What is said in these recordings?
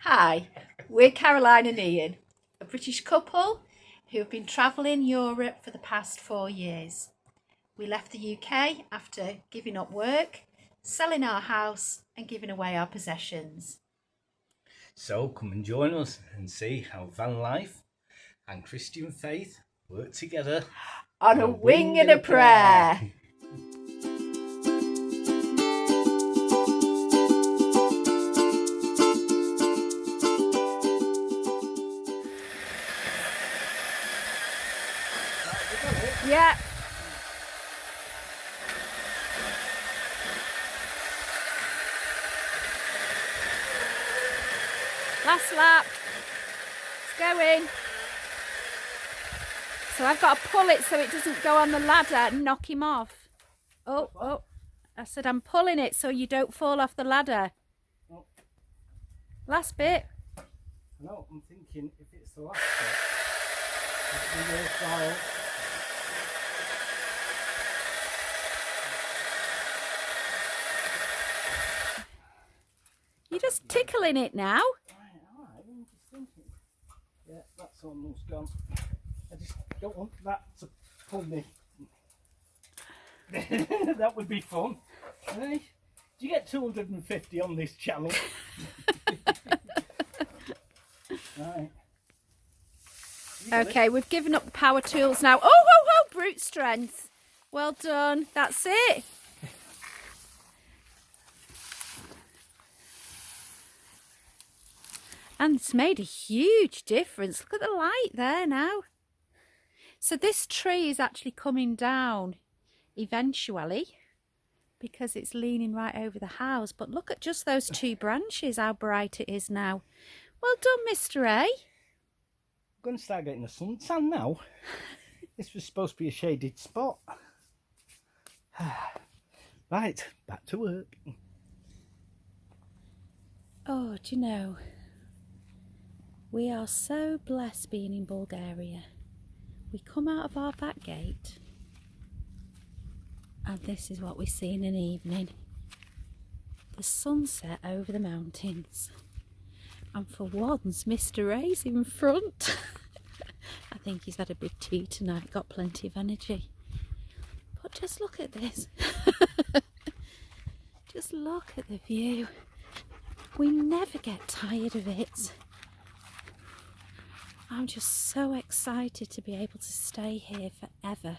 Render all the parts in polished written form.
Hi, we're Caroline and Ian, a British couple who've been travelling Europe for the past 4 years. We left the UK after giving up work, selling our house and giving away our possessions. So come and join us and see how van life and Christian faith work together On a wing and a prayer. Yeah. Last lap. It's going. So I've got to pull it so it doesn't go on the ladder and knock him off. Oh. I said I'm pulling it so you don't fall off the ladder. Oh. Last bit. No, I'm thinking if it's the last bit, it'll be worthwhile. You're just tickling it now. Alright, I'm just thinking. Yeah, that's almost gone. I just don't want that to pull me. That would be fun. Right? Do you get 250 on this channel? Right. Okay, we've given up the power tools now. Oh, brute strength. Well done. That's it. And it's made a huge difference. Look at the light there now. So this tree is actually coming down eventually because it's leaning right over the house. But look at just those two branches, how bright it is now. Well done, Mr. A. I'm going to start getting a suntan now. This was supposed to be a shaded spot. Right, back to work. Oh, do you know, we are so blessed being in Bulgaria. We come out of our back gate and this is what we see in an evening. The sunset over the mountains. And for once, Mr. A's in front. I think he's had a big tea tonight, got plenty of energy. But just look at this. Just look at the view. We never get tired of it. I'm just so excited to be able to stay here forever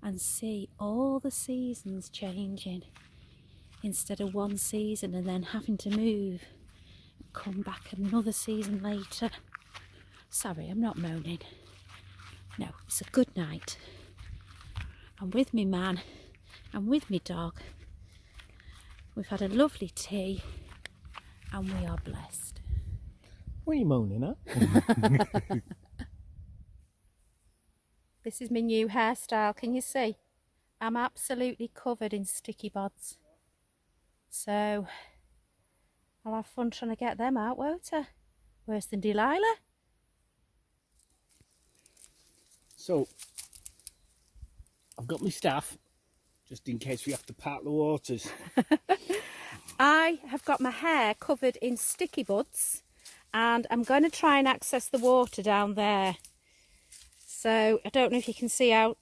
and see all the seasons changing instead of one season and then having to move and come back another season later. Sorry, I'm not moaning. No, it's a good night. I'm with me man and with me dog. We've had a lovely tea and we are blessed. What are you moaning at? This is my new hairstyle, can you see? I'm absolutely covered in sticky buds. So I'll have fun trying to get them out, won't I? Worse than Delilah. So, I've got my staff, just in case we have to part the waters. I have got my hair covered in sticky buds and I'm going to try and access the water down there. So I don't know if you can see how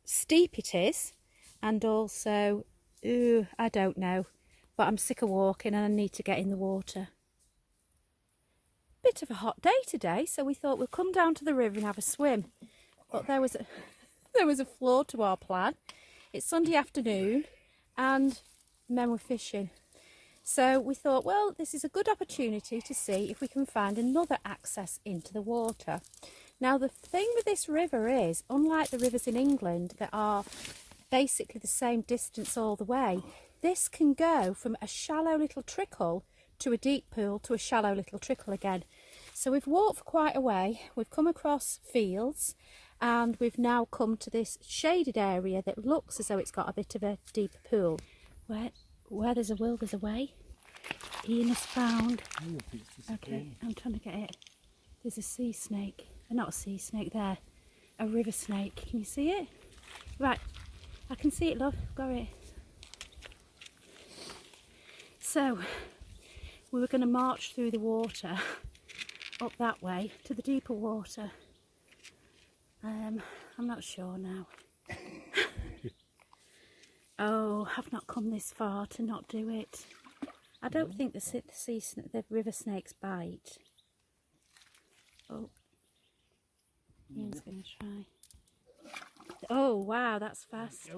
steep it is, and also, I don't know, but I'm sick of walking and I need to get in the water. Bit of a hot day today, so we thought we'll come down to the river and have a swim. But there was a flaw to our plan. It's Sunday afternoon and men were fishing. So we thought, well, this is a good opportunity to see if we can find another access into the water. Now, the thing with this river is, unlike the rivers in England that are basically the same distance all the way, this can go from a shallow little trickle to a deep pool to a shallow little trickle again. So we've walked for quite a way, we've come across fields, and we've now come to this shaded area that looks as though it's got a bit of a deeper pool. Where there's a will, there's a way. Ian has found. Okay, I'm trying to get it. There's a sea snake. Not a sea snake there. A river snake. Can you see it? Right. I can see it, love. Got it. So, we were going to march through the water up that way to the deeper water. I'm not sure now. Oh, I've not come this far to not do it. I don't think the river snakes bite. Oh, Ian's going to try. Oh wow, that's fast.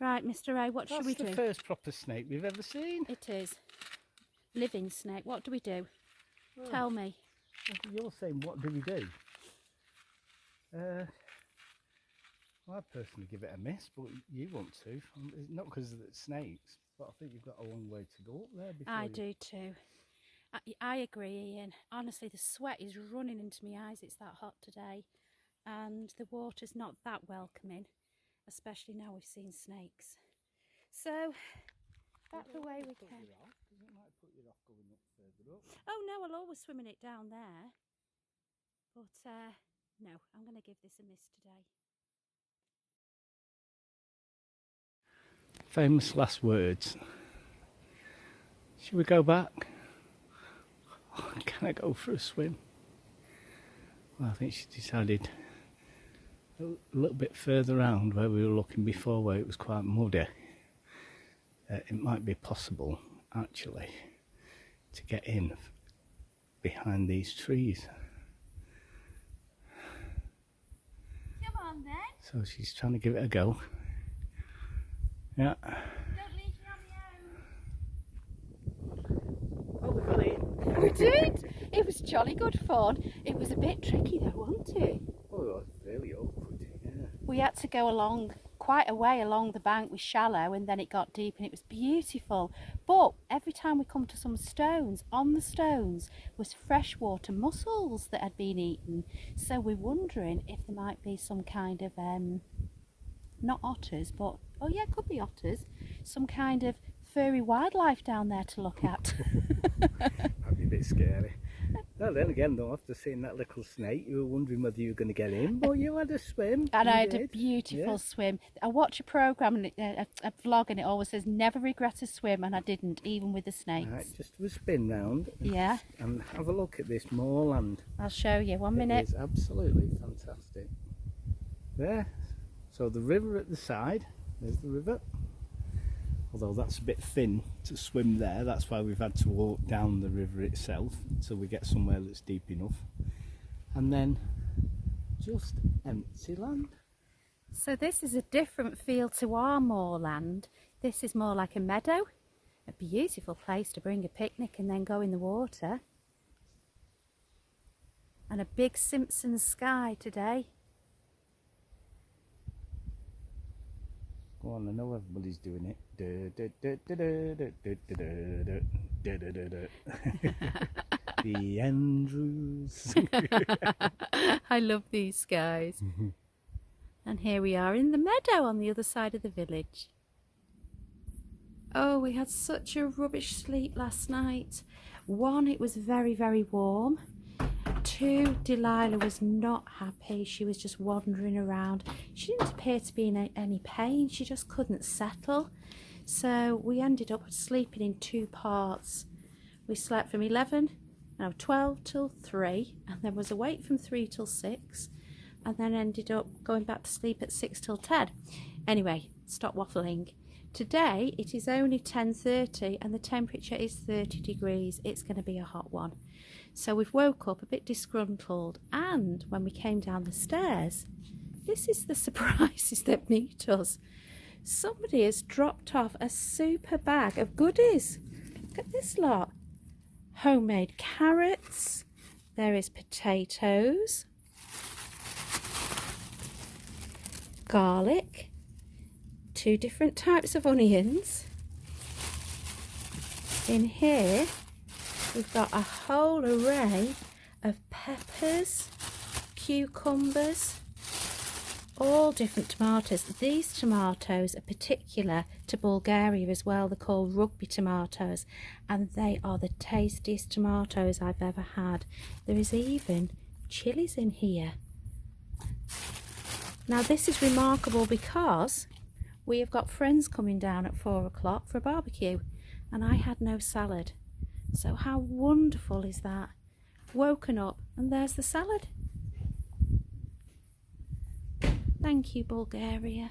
Right, Mr. A, what should we do? That's the first proper snake we've ever seen. It is. Living snake. What do we do? Oh. Tell me. You're saying, what do we do? Well, I'd personally give it a miss, but you want to. Not because of the snakes, but I think you've got a long way to go up there. I do too. I agree, Ian. Honestly, the sweat is running into my eyes. It's that hot today. And the water's not that welcoming, especially now we've seen snakes. So, back the way we came. It might put you off going up further up. Oh no, I'll always swimming it down there. But no, I'm going to give this a miss today. Famous last words. Should we go back? Oh, can I go for a swim? Well, I think she decided a little bit further round where we were looking before, where it was quite muddy. It might be possible, actually, to get in behind these trees. Come on then. So she's trying to give it a go. Yeah. Don't leave me on your own. Oh, we got in. We did. It was jolly good fun. It was a bit tricky though, wasn't it? Oh, it was really awkward, yeah. We had to go along quite a way along the bank was shallow and then it got deep and it was beautiful. But every time we come to some stones, on the stones was freshwater mussels that had been eaten. So we're wondering if there might be some kind of, not otters, but, oh yeah, it could be otters, some kind of furry wildlife down there to look at. That'd be a bit scary. Well, then again, though, after seeing that little snake, you were wondering whether you were going to get in, but you had a swim. And I had a beautiful swim. I watch a programme, a vlog, and it always says, never regret a swim, and I didn't, even with the snakes. Right, just have a spin round. Yeah. And have a look at this moorland. I'll show you, 1 minute. It is absolutely fantastic. There. So the river at the side, there's the river. Although that's a bit thin to swim there, that's why we've had to walk down the river itself until we get somewhere that's deep enough. And then just empty land. So this is a different feel to our moorland. This is more like a meadow. A beautiful place to bring a picnic and then go in the water. And a big Simpsons sky today. Go on, I know everybody's doing it. The Andrews. I love these skies. And here we are in the meadow on the other side of the village. Oh, we had such a rubbish sleep last night. 1, it was very, very warm. 2, Delilah was not happy. She was just wandering around. She didn't appear to be in any pain. She just couldn't settle. So we ended up sleeping in 2 parts. We slept from 12 till 3, and then was awake from 3 till 6, and then ended up going back to sleep at 6 till 10. Anyway, stop waffling. Today it is only 10:30 and the temperature is 30 degrees. It's going to be a hot one. So we've woke up a bit disgruntled, and when we came down the stairs, this is the surprises that meet us. Somebody has dropped off a super bag of goodies. Look at this lot. Homemade carrots. There is potatoes. Garlic. 2 different types of onions. In here we've got a whole array of peppers, cucumbers, all different tomatoes. These tomatoes are particular to Bulgaria as well. They're called rugby tomatoes, and they are the tastiest tomatoes I've ever had. There is even chilies in here. Now this is remarkable because We have got friends coming down at 4 o'clock for a barbecue, and I had no salad. So how wonderful is that? Woken up and there's the salad. Thank you, Bulgaria.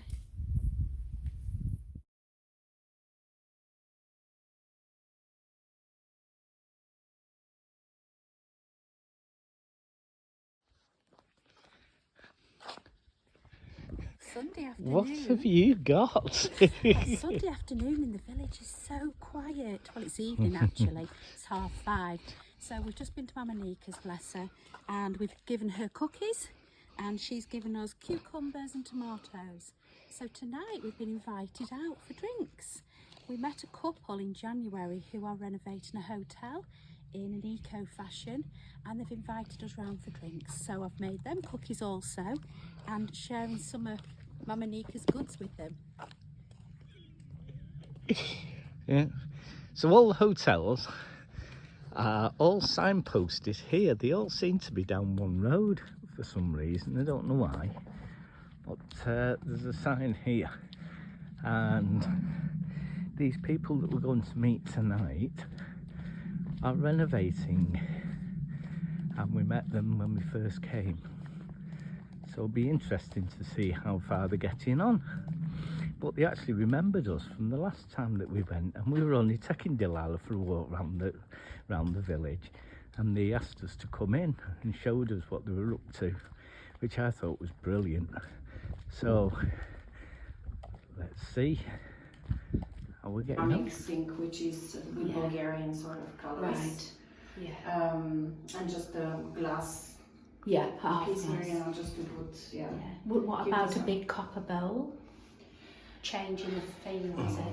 Sunday afternoon. What have you got? Sunday afternoon in the village is so quiet. Well, it's evening actually. It's 5:30. So we've just been to Mama Nika's, bless her, and we've given her cookies, and she's given us cucumbers and tomatoes. So tonight we've been invited out for drinks. We met a couple in January who are renovating a hotel in an eco fashion, and they've invited us round for drinks. So I've made them cookies also, and sharing some of Mama Nika's goods with them. Yeah. So all the hotels are all signposted here. They all seem to be down one road for some reason. I don't know why. But there's a sign here. And these people that we're going to meet tonight are renovating. And we met them when we first came. So it'll be interesting to see how far they're getting on. But they actually remembered us from the last time that we went, and we were only taking Delilah for a walk round the village, and they asked us to come in and showed us what they were up to, which I thought was brilliant. So let's see how we're getting on. Sink, which is with Bulgarian sort of colors. Right. Yeah. And just the glass. Yeah, half piece here, glass. you know, just to put, yeah. What about a big copper bowl? Changing the theme, is it?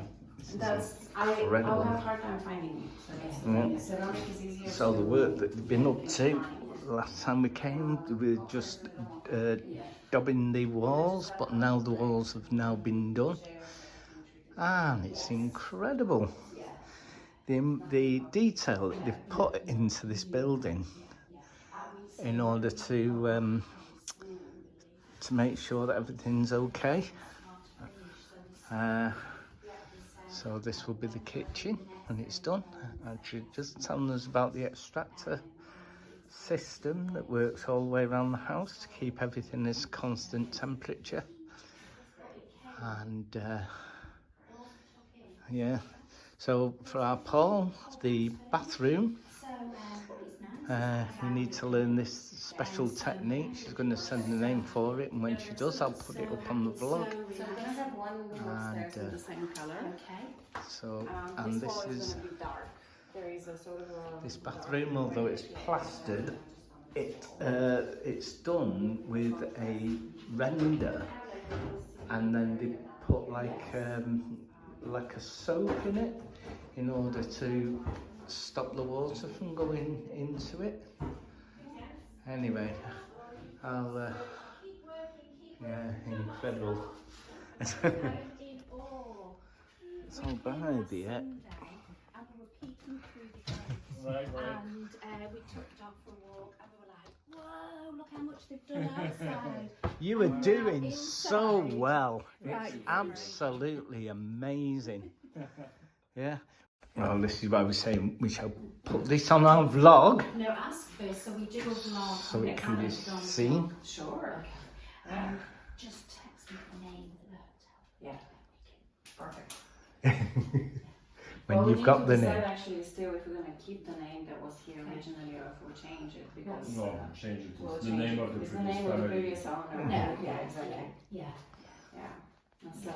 I'll Incredible. have a hard time finding it. So that's the Yeah. thing. Ceramic is easier. So the work that they've been up to, last time we came, we were just daubing the walls, but now the walls have now been done. And it's incredible. The detail that they've put into this building in order to make sure that everything's okay. So this will be the kitchen when it's done. And she's just telling us about the extractor system that works all the way around the house to keep everything this constant temperature. And yeah, so for our Paul, the bathroom, you need to learn this special technique. She's going to send the name for it, and when she does, I'll put it up on the vlog. So we're gonna have one room upstairs in the same color. Okay. So, and this is gonna be dark. There is a sort of a this bathroom, although it's plastered, it's done with a render, and then they put like a soap in it in order to stop the water from going into it. Anyway, I'll yeah, incredible. It's all by the And we were peeking through the gate, and we took the dog for a walk, and we were like, whoa, look how much they've done outside. You were doing so inside. well. It's Right. absolutely amazing. Yeah. Well, this is why we're saying we shall put this on our vlog No, ask first, so we do a vlog. so it can be seen. sure. Just text me the name of the hotel. Yeah. Perfect. When Well, you've got the we need to name. decide actually still if we're gonna keep the name that was here originally or if we'll change it because No, change it. we'll It's the change name it. of the It's the previous name of the family. previous owner. No, Yeah, exactly. Yeah. Yeah. And so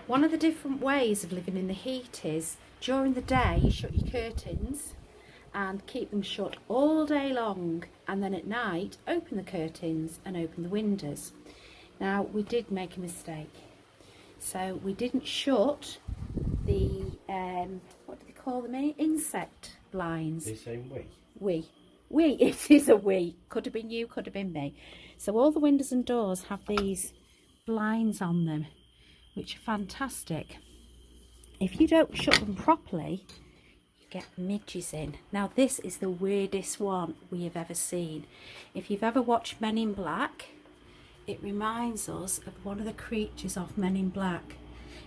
One of the different ways of living in the heat is during the day you shut your curtains and keep them shut all day long, and then at night open the curtains and open the windows. Now we did make a mistake, so we didn't shut the what do they call them, insect blinds. They say we. It is a we. Could have been you, could have been me. So all the windows and doors have these blinds on them, which are fantastic. If you don't shut them properly, you get midges in. Now this is the weirdest one we have ever seen. If you've ever watched Men in Black, it reminds us of one of the creatures of Men in Black.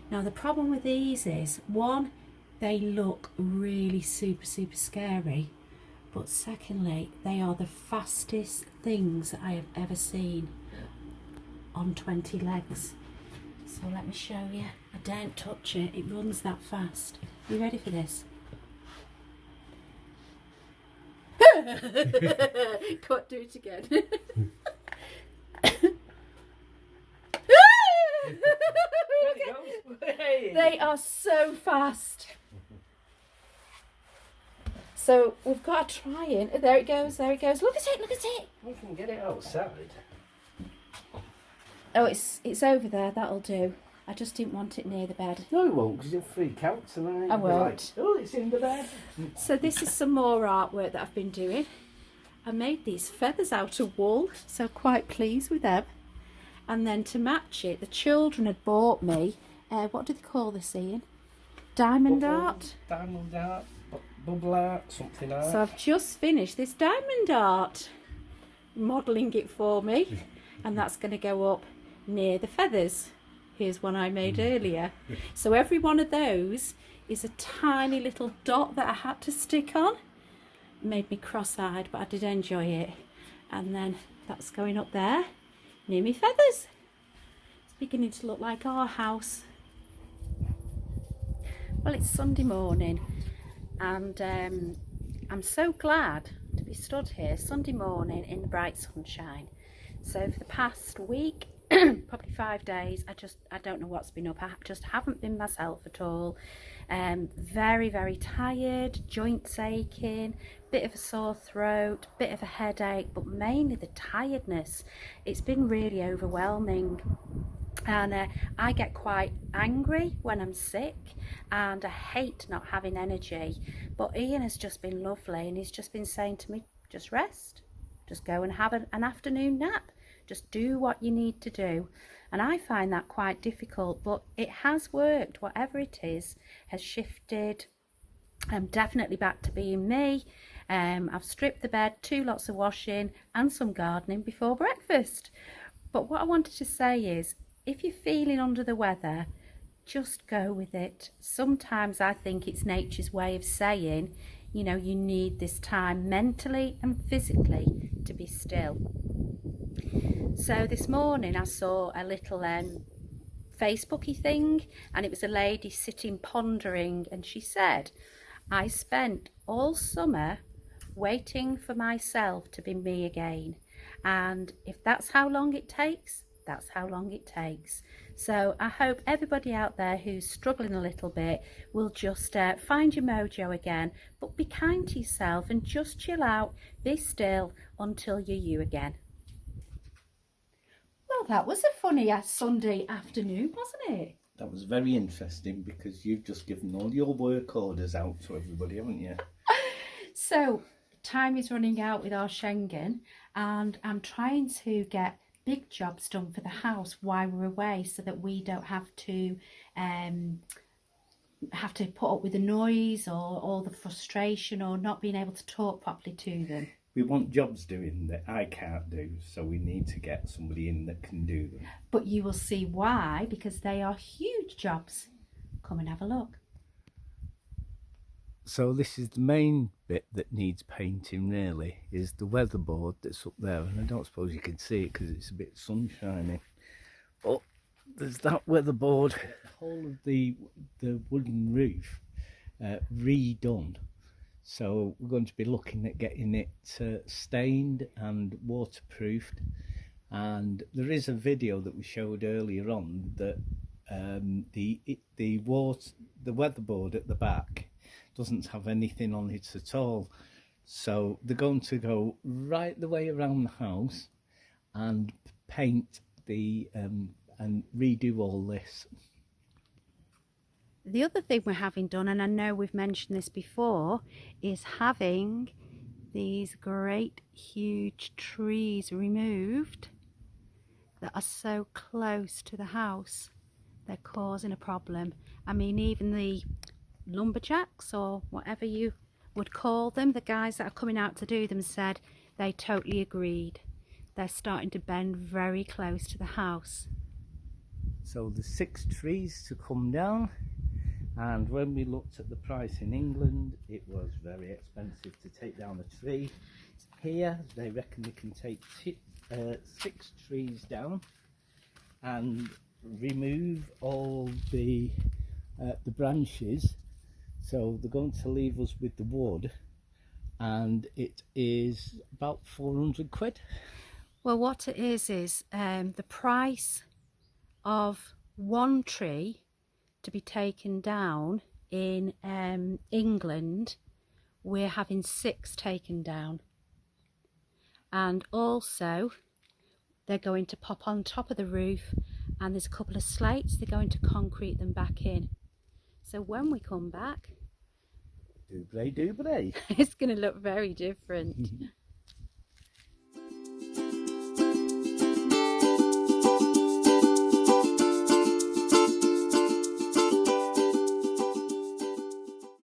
Now the problem with these is, one, they look really super scary, but secondly, they are the fastest things I have ever seen on 20 legs. So let me show you. I daren't touch it, it runs that fast. You ready for this? Can't do it again. They are so fast. So we've got to try it. There it goes, there it goes. Look at it, look at it. We can get it outside. Oh, it's over there, that'll do. I just didn't want it near the bed. No, it won't, because you'll freak out tonight. I won't. Like, oh, it's in the bed. So this is some more artwork that I've been doing. I made these feathers out of wool, so quite pleased with them. And then to match it, the children had bought me, what do they call this, Ian? Diamond art? Diamond art, bubble art, something art. So I've just finished this diamond art, modelling it for me, and that's going to go up near the feathers. Here's one I made earlier. So every one of those is a tiny little dot that I had to stick on. It made me cross-eyed, but I did enjoy it. And then that's going up there near me feathers. It's beginning to look like our house. Well, it's Sunday morning, and I'm so glad to be stood here Sunday morning in the bright sunshine. So for the past week, probably 5 days, I don't know what's been up. I just haven't been myself at all. Very tired, joints aching, bit of a sore throat, bit of a headache, but mainly the tiredness. It's been really overwhelming, and I get quite angry when I'm sick, and I hate not having energy. But Ian has just been lovely, and he's just been saying to me, just rest, just go and have an afternoon nap. Just do what you need to do. And I find that quite difficult, but it has worked. Whatever it is has shifted. I'm definitely back to being me. I've stripped the bed, 2 lots of washing and some gardening before breakfast. But what I wanted to say is, if you're feeling under the weather, just go with it. Sometimes I think it's nature's way of saying, you know, you need this time mentally and physically to be still. So this morning I saw a little Facebooky thing, and it was a lady sitting pondering, and she said, I spent all summer waiting for myself to be me again, and if that's how long it takes, that's how long it takes. So I hope everybody out there who's struggling a little bit will just find your mojo again, but be kind to yourself and just chill out, be still until you're you again. Well, that was a funny Sunday afternoon, wasn't it? That was very interesting, because you've just given all your work orders out to everybody, haven't you? So time is running out with our Schengen, and I'm trying to get big jobs done for the house while we're away, so that we don't have to put up with the noise or all the frustration or not being able to talk properly to them. We want jobs doing that I can't do, so we need to get somebody in that can do them. But you will see why, because they are huge jobs. Come and have a look. So this is the main bit that needs painting, really, is the weatherboard that's up there. And I don't suppose you can see it because it's a bit sunshiny. But there's that weatherboard, the whole of the wooden roof redone. So we're going to be looking at getting it stained and waterproofed. And there is a video that we showed earlier on that the weatherboard at the back doesn't have anything on it at all. So they're going to go right the way around the house and paint and redo all this. The other thing we're having done, and I know we've mentioned this before, is having these great huge trees removed that are so close to the house. They're causing a problem. I mean, even the lumberjacks or whatever you would call them, the guys that are coming out to do them, said they totally agreed. They're starting to bend very close to the house. So there's 6 trees to come down, and when we looked at the price in England, it was very expensive to take down a tree. Here they reckon they can take 6 trees down and remove all the branches, so they're going to leave us with the wood, and it is about 400 quid. Well, what it is the price of one tree to be taken down in England, we're having 6 taken down, and also they're going to pop on top of the roof, and there's a couple of slates, they're going to concrete them back in. So when we come back, Doobray doobray. it's going to look very different.